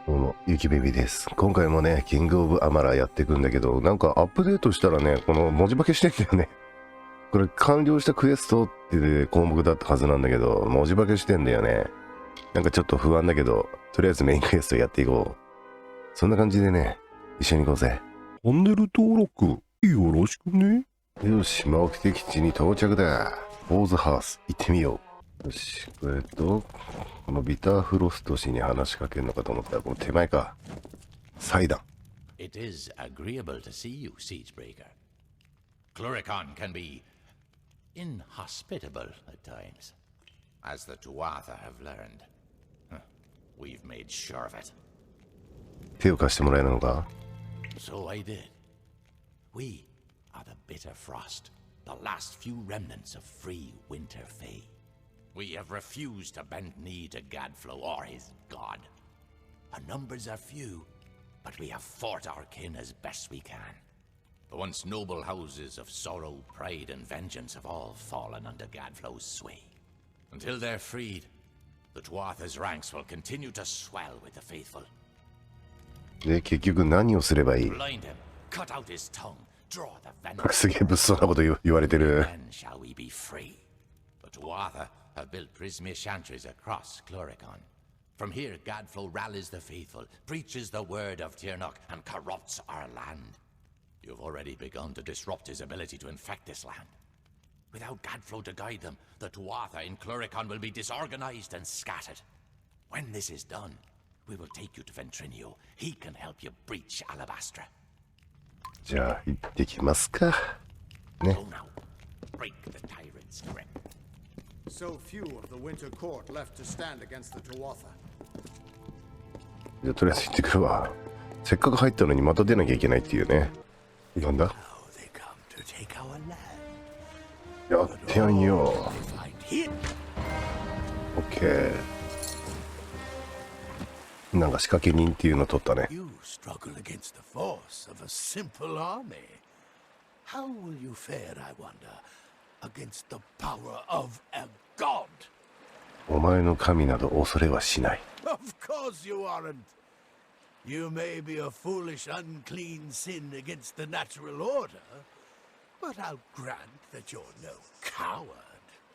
どうもゆきべビです。今回もね、キングオブアマラーやっていくんだけど、なんかアップデートしたらね、この文字化けしてんだよね。これ完了したクエストって項目だったはずなんだけど、文字化けしてんだよね。なんかちょっと不安だけど、とりあえずメインクエストやっていこう。そんな感じでね、一緒に行こうぜ。チャンネル登録よろしくね。よし、目的地に到着だ。フォーズハウス行ってみよう。よし、このビターフロスト氏に話しかけるのかと思ったら、この手前か。祭壇。It is agreeable to see you, Siegebreaker. Cluricon can be inhospitable at times, as the Tuatha have learned. We've made sure of it. 手を貸してもらえるのか? So I did. We are the bitter frost, the last few remnants of free winter fae. We have refused to bend knee to Gadflow or his god. Our numbers are few, but we have fought our kin as best we can. The once noble houses of sorrow, pride, and vengeance have all fallen under Gadflow's sway. Until they're freed, the Tuatha's ranks will continue to swell with the faithful. で、結局何をすればいい? Blind him, cut out his tongue, draw the venom. すげえ物騒なこと言われてる。 Then shall we be free. The Tuatha have built prismia chantries across Cluricon. From here, Gadflow rallies the faithful, preaches the word of Tirnoch, and corrupts our land. You've already begun to disrupt his ability to infect this land. Without Gadflow to guide them, the Tuatha in Cluricon will be disorganized and scattered. When this is done, we will take you to Ventrinio. He can help you breach Alabastra. じゃあ行ってきますか。ね。 Go now. Break the tyrant's grip. So few of the Winter Court left to stand against the Tuatha. じゃあとりあえず行ってくるわ。せっかく入ったのにまた出なきゃいけないっていうね。なんだ? Now they come to take our land. やってやんよ。 They find him. オッケー。なんか仕掛け人っていうの取ったね。 You struggle against the force of a simple army. How will you fare, I wonder, against the power of a god? お前の神など恐れはしない。 Of course you aren't. You may be a foolish, unclean sin against the natural order, but I'll grant that you're no coward.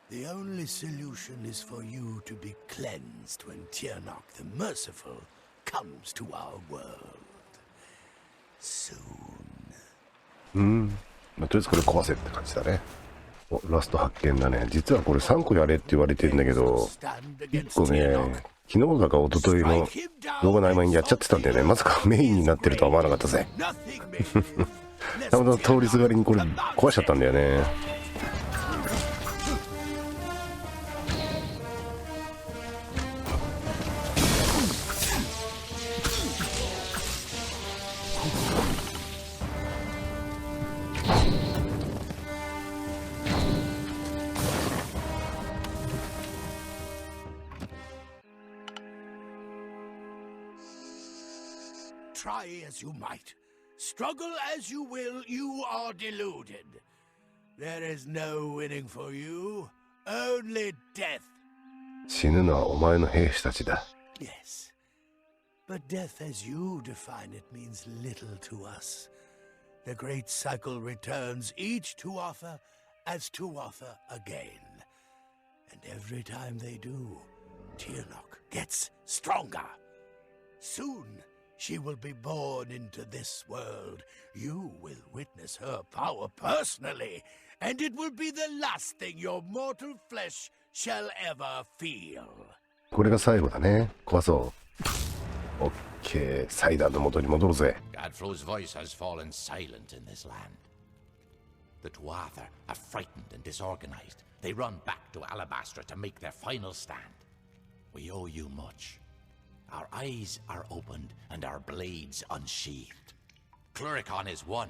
The only solution is for you to be cleansed when Tirnoch the Merciful comes to our world. Soon. まあ、とりあえずこれ壊せって感じだね。お、ラスト発見だね。実はこれ3個やれって言われてるんだけど、1個ね、昨日だか一昨日の動画の合間にやっちゃってたんだよね。まさかメインになってるとは思わなかったぜ。たまたま通りすがりにこれ壊しちゃったんだよね。Try as you might, struggle as you will, you are deluded. There is no winning for you, only death. 死ぬのはお前の兵士たちだ。 Yes, but death as you define it means little to us. The great cycle returns each Tuatha as Tuatha again. And every time they do, Tirnoch gets stronger. Soon, she will be born into this world. You will witness her power personally, and it will be the last thing your mortal flesh shall ever feel. これが最後だね。壊そう。オッケー。祭壇の元に戻るぜ。 Gadflow's voice has fallen silent in this land. The Tuatha are frightened and disorganized. They run back to Alabastra to make their final stand. We owe you much. Our eyes are opened and our blades unsheathed. Cluricon is won,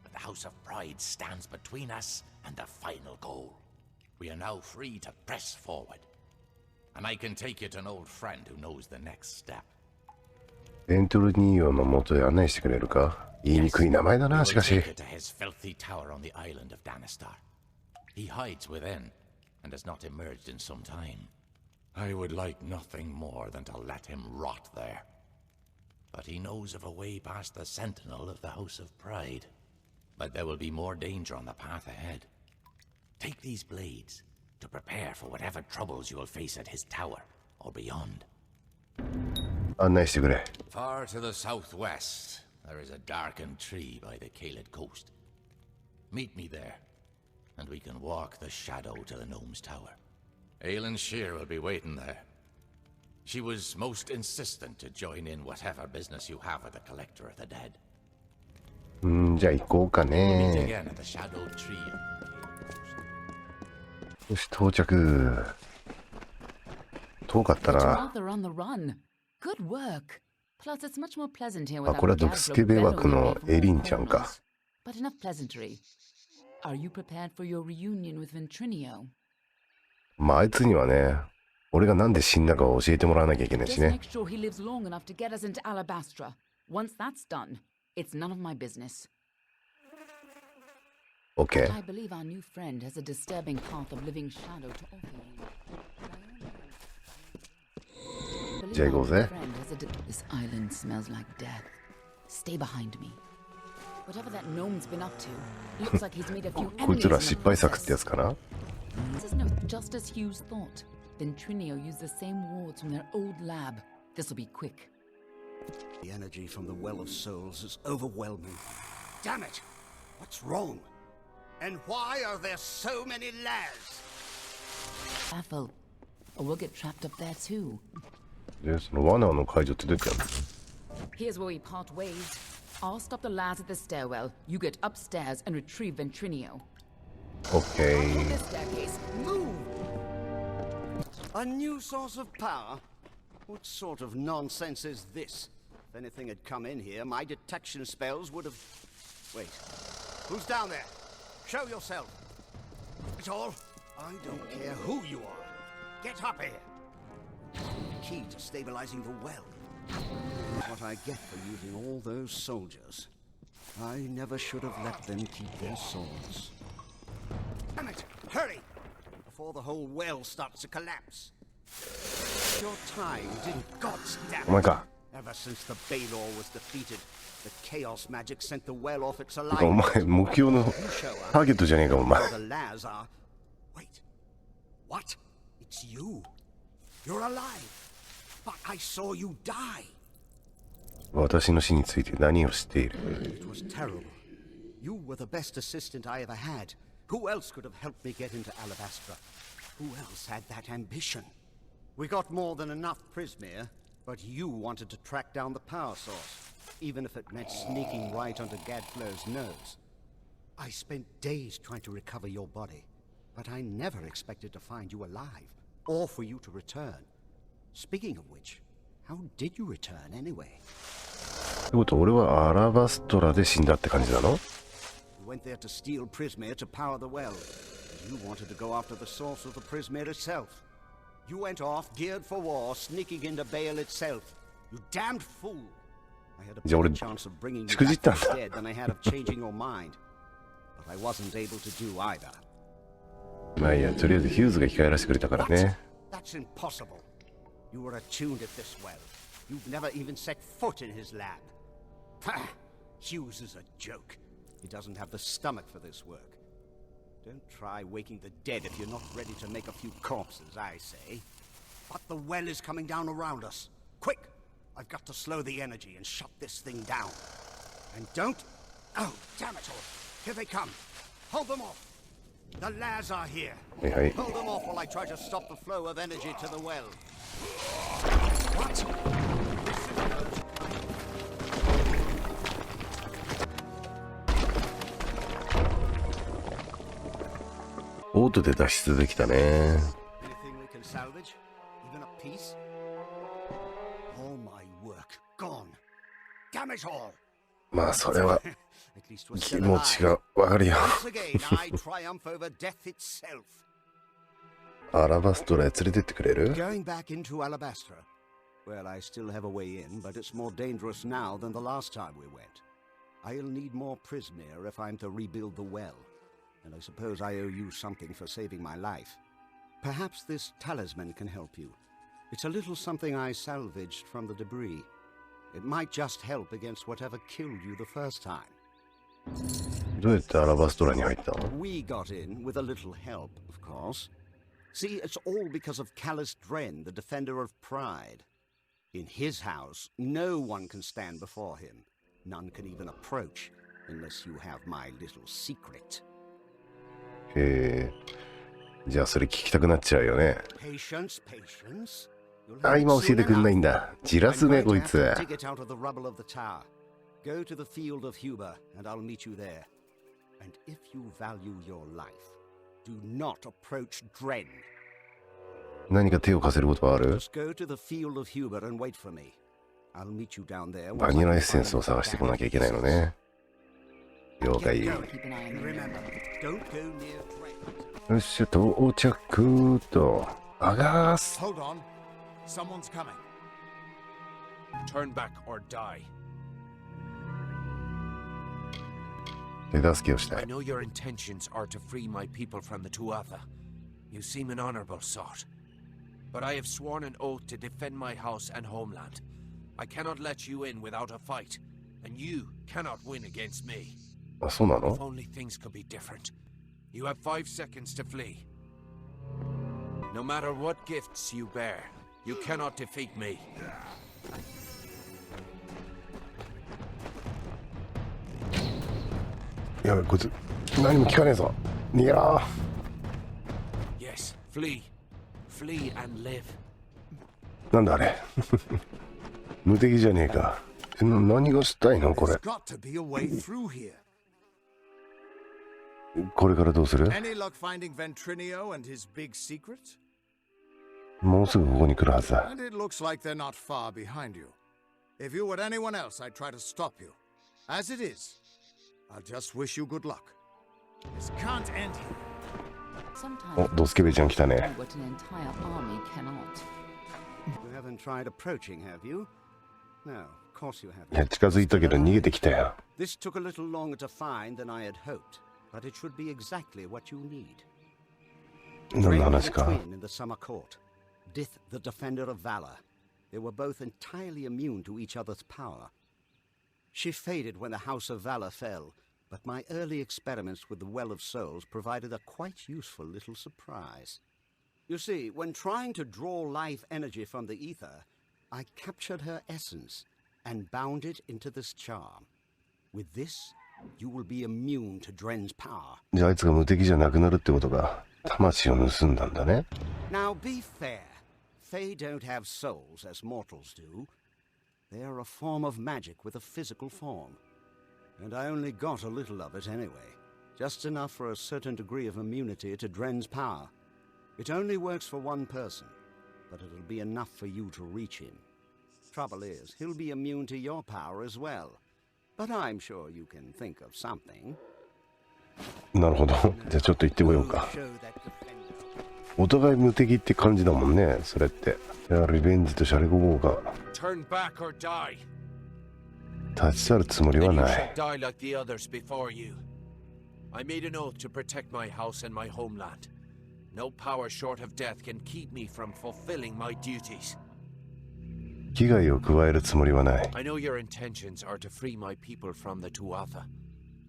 but the House of Pride stands between us and the final goal. We are now free to press forward. And I can take you to an old friend who knows the next step. ベントルニーオの元へ案内してくれるか? 言いにくい名前だな、しかし。 Take you to his filthy tower on the island of Danistar. He hides within and has not emerged in some time. I would like nothing more than to let him rot there. but he knows of a way past the sentinel of the House of Pride. But there will be more danger on the path ahead. Take these blades to prepare for whatever troubles you will face at his tower or beyond. 案内してくれ。 Far to the southwest, there is a darkened tree by the Kaled coast. Meet me there, and we can walk the shadow to the gnome's tower. Aelin Shear will be waiting there. She was most insistent to join in whatever business you have with the Collector of the Dead. じゃあ行こうか Meet ね。 again at the shadow tree. よし、到着。遠かったな。 Rather on the run. Good work. Plus, it's much more pleasant here あ、 without これは the 毒スケベ枠のエリンちゃんか。 But enough pleasantry. Are you prepared for your reunion with Ventrinio? まああいつにはね、俺がなんで死んだかを教えてもらわなきゃいけない Just しね。 make sure he lives long enough to get us into Alabastra. Once that's done, it's none of my business. OK。 I believe our new friend has a disturbing path of living shadow to offer you. じゃあ行こうぜ。 This island smells like death. Stay behind me. Whatever that gnome's been up to, looks like he's made a few こい enemies つら in the 失敗作ってや process. つかな。 This is no, just as Hughes thought. Ventrinio used the same wards from their old lab. This'll be quick. The energy from the Well of Souls is overwhelming. Damn it! What's wrong? And why are there so many lads? Careful, or we'll get trapped up there too. で、その罠の解除って出てある Here's where we part ways. I'll stop the lads at the stairwell. You get upstairs and retrieve Ventrinio. の。OK。 This staircase, move! A new source of power? What sort of nonsense is this? If anything had come in here, my detection spells would have... Wait. Who's down there? Show yourself. It's all. I don't care who you are. Get up here. Key to stabilizing the well. What I get for using all those soldiers. I never should have let them keep their swords. Damn it! Hurry! Before the whole well starts to collapse. Your time didn't God's damn お前か。 Ever since the Baelor was defeated, the chaos magic sent the well off its お alignment. 前、目標のターゲットじゃねえか、お前。 The Laz are... Wait. What? It's you. You're alive. But I saw you die. 私の死について何を知っている？ It was terrible. You were the best assistant I ever had. Who else could have helped me get into Alabastra? Who else had that ambition? We got more than enough Prismere, but you wanted to track down the power source, even if it meant sneaking right onto Gadflow's nose. I spent days trying to recover your body, but I never expected to find you alive, or for you to return. Speaking of which, how did you return anyway? ってことは俺はアラバストラで死んだって感じなの？ You went there to steal Prismere to power the well. You wanted to go after the source of the Prismere itself. You went off, geared for war, sneaking into Baal itself. You damned fool. I had a better chance of bringing you back from the dead than I had of changing your mind. But I wasn't able to do either. まあいいや、とりあえずヒューズが生き返らせてくれたからね。 That's impossible. You were attuned at this well. You've never even set foot in his lab. Ha! Hughes is a joke. He doesn't have the stomach for this work. Don't try waking the dead if you're not ready to make a few corpses, I say. But the well is coming down around us. Quick! I've got to slow the energy and shut this thing down. And don't... Oh, damn it all! Here they come. Hold them off. The Laz are here. はいはい。 Hold them off while I try to stop the flow of energy to the well. What? オートで脱出できたね。 Anything we can salvage? Even a piece? All my work gone. Damn it all! まあそれは At least we're 気 still 持ちが alive. わかるよ。 Once again, I triumph over death itself. アラバストラへ連れてってくれる？ Going back into Alabastra. Well, I still have a way in, but it's more dangerous now than the last time we went. I'll need more Prismere if I'm to rebuild the well. And I suppose I owe you something for saving my life. Perhaps this talisman can help you. It's a little something I salvaged from the debris. It might just help against whatever killed you the first time. どうやってアラバストラに入ったの？ We got in with a little help, of course. See, it's all because of Callous Dren, the defender of pride. In his house, no one can stand before him. None can even approach, unless you have my little secret. へえ。じゃあそれ聞きたくなっちゃうよね。Patience, patience. あ、今教えてくんないんだ。じらすね、こいつ。 Dig it out of the rubble of the tower. Go to the field of Huber, and I'll meet you there. And if you value your life, do not approach Dren. 何か手を貸せることはある？ Just go to the field of Huber and wait for me. I'll meet you down there. バニラエッセンスを探してこなきゃいけないのね。了解。 Keep an eye on the Remember, don't go near Dren. よっしゃ、到着と。あがーす。 Hold on. Someone's coming. Turn back or die. 手助けをした I い。 know your intentions are to free my people from the Tuatha. You seem an honorable sort. But I have sworn an oath to defend my house and homeland. I cannot let you in without a fight, and you cannot win against me. あ、そうな If の？ only things could be different. You have 5 seconds to flee. No matter what gifts you bear, you cannot defeat me. やべ、こいつ、何も聞かねえぞ。逃げろ。 Yes, flee. Flee and live. なんだあれ。無敵じゃねえか。何がしたいのこれ There's。got to be a way through here. これからどうする？ Any luck finding Ventrinio and his big secret? もうすぐここに来るはずだ。 And it looks like they're not far behind you. If you were anyone else, I'd try to stop you. As it is, I'll just wish you good luck. This can't end here. お、ドスケベちゃん来たね。 what an entire army cannot. You haven't tried approaching, have you? No, of course you い haven't. や、近づいたけど逃げてきたよ。 This took a little longer to find than I had hoped, but it should be exactly what you need. 何の Dren was 話 a か。 twin in the summer court. Dith, the defender of valor. They were both entirely immune to each other's power. She faded when the House of Valor fell, but my early experiments with the Well of Souls provided a quite useful little surprise. You see, when trying to draw life energy from the ether, I captured her essence and bound it into this charm. With this, you will be immune to Dren's power. じゃああいつが無敵じゃなくなるってことか。魂を盗んだんだね。 Now be fair. Fae don't have souls as mortals do. They are a form of magic with a physical form. And I only got a little of it anyway. Just enough for a certain degree of immunity to Dren's power. It only works for one person, but it'll be enough for you to reach him. Trouble is, he'll be immune to your power as well. But I'm sure you can think of something. なるほど。じゃあちょっと行ってこよう Go か。 show that defender. お互い無敵って感じだもんね、それって。いや、リベンジとシャレゴボウが Turn back or die. 立ち去るつもりは And you な shall い。 die like the others before you. I made an oath to protect my house and my homeland. No power short of death can keep me from fulfilling my duties. 危害を加えるつもりはない。 I know your intentions are to free my people from the Tuatha.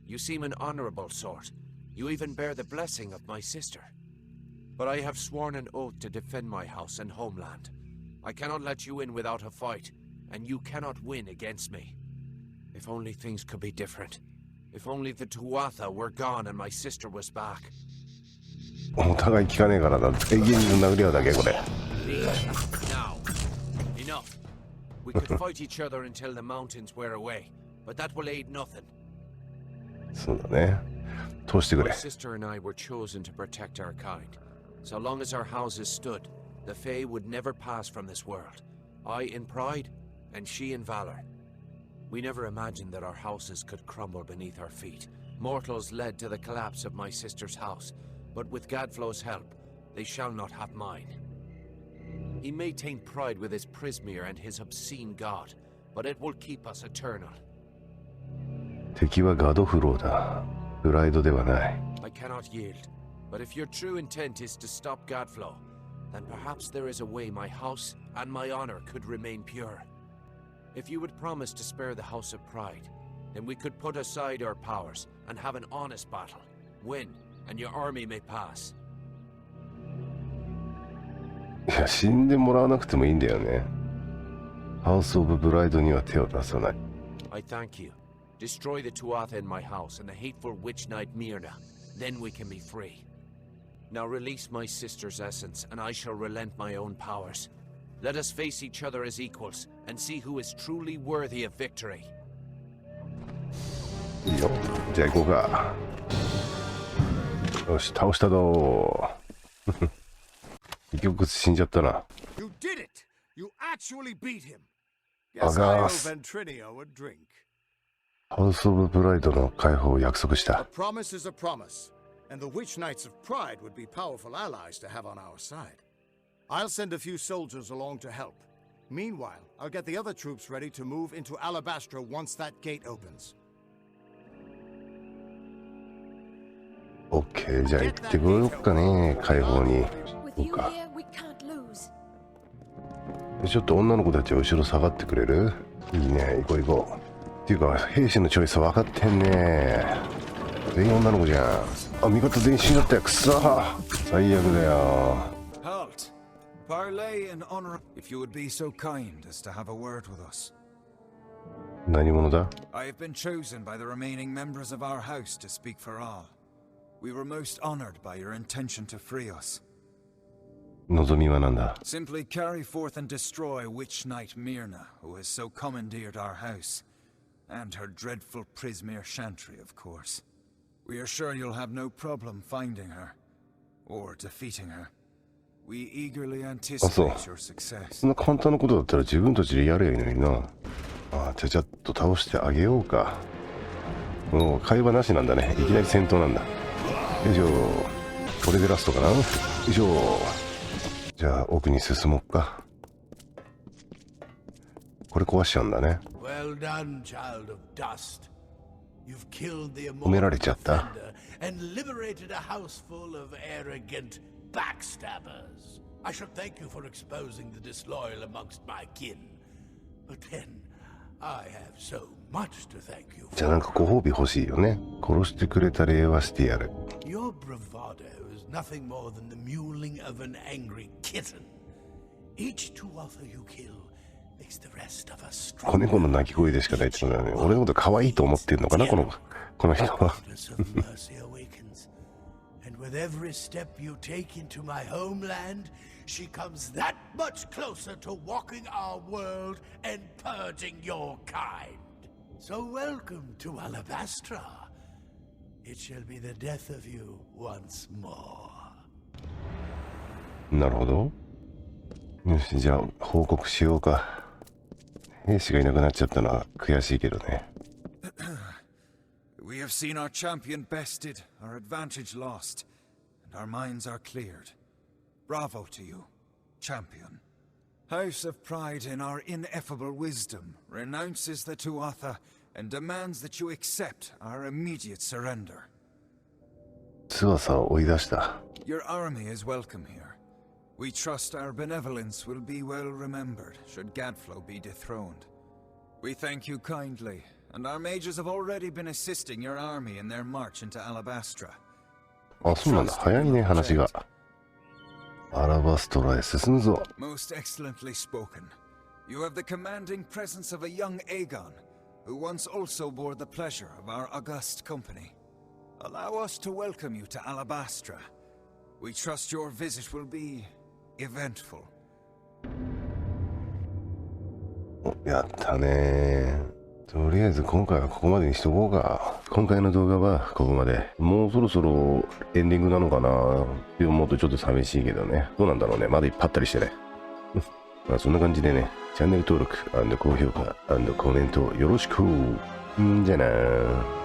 You seem an honorable sort. You even bear the blessing of my sister. But I have sworn an oath to defend my house and homeland. I cannot let you in without a fight, and you cannot win against me. If only things could be different. If only the Tuatha were gone and my sister was back. お互い聞かねえからな。永遠に殴り合うだけ、これ。 Now, enough. We could fight each other until the mountains wear away, but that will aid nothing. そうだね。通してく My れ。 sister and I were chosen to protect our kind. So long as our houses stood, the Fae would never pass from this world. I in pride, and she in valor. We never imagined that our houses could crumble beneath our feet. Mortals led to the collapse of my sister's house, but with Gadflow's help, they shall not have mine. He may taint pride with his Prismere and his obscene god, but it will keep us eternal. 敵はガドフローだ。プライドではない。 I cannot yield, but if your true intent is to stop Gadflow, then perhaps there is a way my house and my honor could remain pure. If you would promise to spare the House of Pride, then we could put aside our powers and have an honest battle. Win, and your army may pass. いや、死んでもらわなくてもいいんだよね。ハウス・オブ・ブライドには手を出さない。I thank you. Destroy the Tuatha in my house and the hateful witch knight Myrna. Then we can be free. Now release my sister's essence, and I shall relent my own powers. Let us face each other as equals, and see who is truly worthy of victory. いいよ。じゃあ行こうか。よし、倒したぞー。結局死んじゃったな。You did it! You actually beat him! あ Guess が I ー owe す。 Ventrinio a drink. ハウス・オブ・ブライドの解放を約束し A た。 promise is a promise, and the Witch Knights of Pride would be powerful allies to have on our side. I'll send a few soldiers along to help. Meanwhile, I'll get the other troops ready to move into Alabastra once that gate opens. オッケー、じゃあ行ってこようかね、解放に。 With そう you か。 here, we can't lose. ちょっと女の子たちは後ろ下がってくれる？いいね、行こう行こう。っていうか、兵士のチョイス分かってんね。全員女の子じゃん。あ、味方全員死んじゃったよ。くそー。最悪だよ。 Halt! Parley in honor, if you would be so kind as to have a word with us. 何者だ？ I have been chosen by the remaining members of our house to speak for all. We were most honored by your intention to free us. 望みは何だ？ Simply carry forth and destroy Witch Knight Myrna, who has so commandeered our house, and her dreadful Prismere Chantry, of course. We are sure you'll have no problem finding her, or defeating her. We eagerly anticipate your success. そんな簡単なことだったら自分たちでやればいいのにな。あ、ちゃちゃっと倒してあげようか。もう会話なしなんだね。いきなり戦闘なんだ。よいしょ。これでラストかな。よいしょ。じゃあ奥に進もうか。これ壊しちゃうんだね。 Well done, child of dust. You've killed the 褒められ immortal ちゃった。 defender and liberated a house full of arrogant backstabbers. I should thank you for exposing the disloyal amongst my kin. But then, I have so much to thank you じゃあなん for. かご褒美欲しいよね。殺してくれた礼はしてやる。 Your bravado is nothing more than the mewling of an angry kitten. Each Tuatha you kill makes the rest of us 子猫の鳴き声でしかないってことだね。俺のこと可愛いと思ってんのかな、この人は。 Goodness of mercy awakens, and with every step you take into my homeland, she comes that much closer to walking our world and purging your kind. So welcome to Alabastra. It shall be the death of you once more. なるほど。よし、じゃあ報告しようか。兵士がいなくなっちゃったのは悔しいけどね。We have seen our champion bested, our advantage lost, and our minds are cleared. Bravo to you, champion. House of Pride, in our ineffable wisdom, renounces the Tuatha and demands that you accept our immediate surrender. 翼を追い出した。 Your army is welcome here. We trust our benevolence will be well remembered should Gadflow be dethroned. We thank you kindly, and our mages have already been assisting your army in their march into Alabastra. あ、そうなんだ。早いね、話が。アラバストラへ進むぞ。 Most excellently spoken. You have the commanding presence of a young Aegon, who once also bore the pleasure of our august company. Allow us to welcome you to Alabastra. We trust your visit will be eventful. お、やったね。とりあえず今回はここまでにしとこうか。今回の動画はここまで。もうそろそろエンディングなのかなって思うとちょっと寂しいけどね。どうなんだろうね。まだいっぱいあったりしてね。まあそんな感じでね、チャンネル登録&高評価&コメントよろしく。んじゃなー。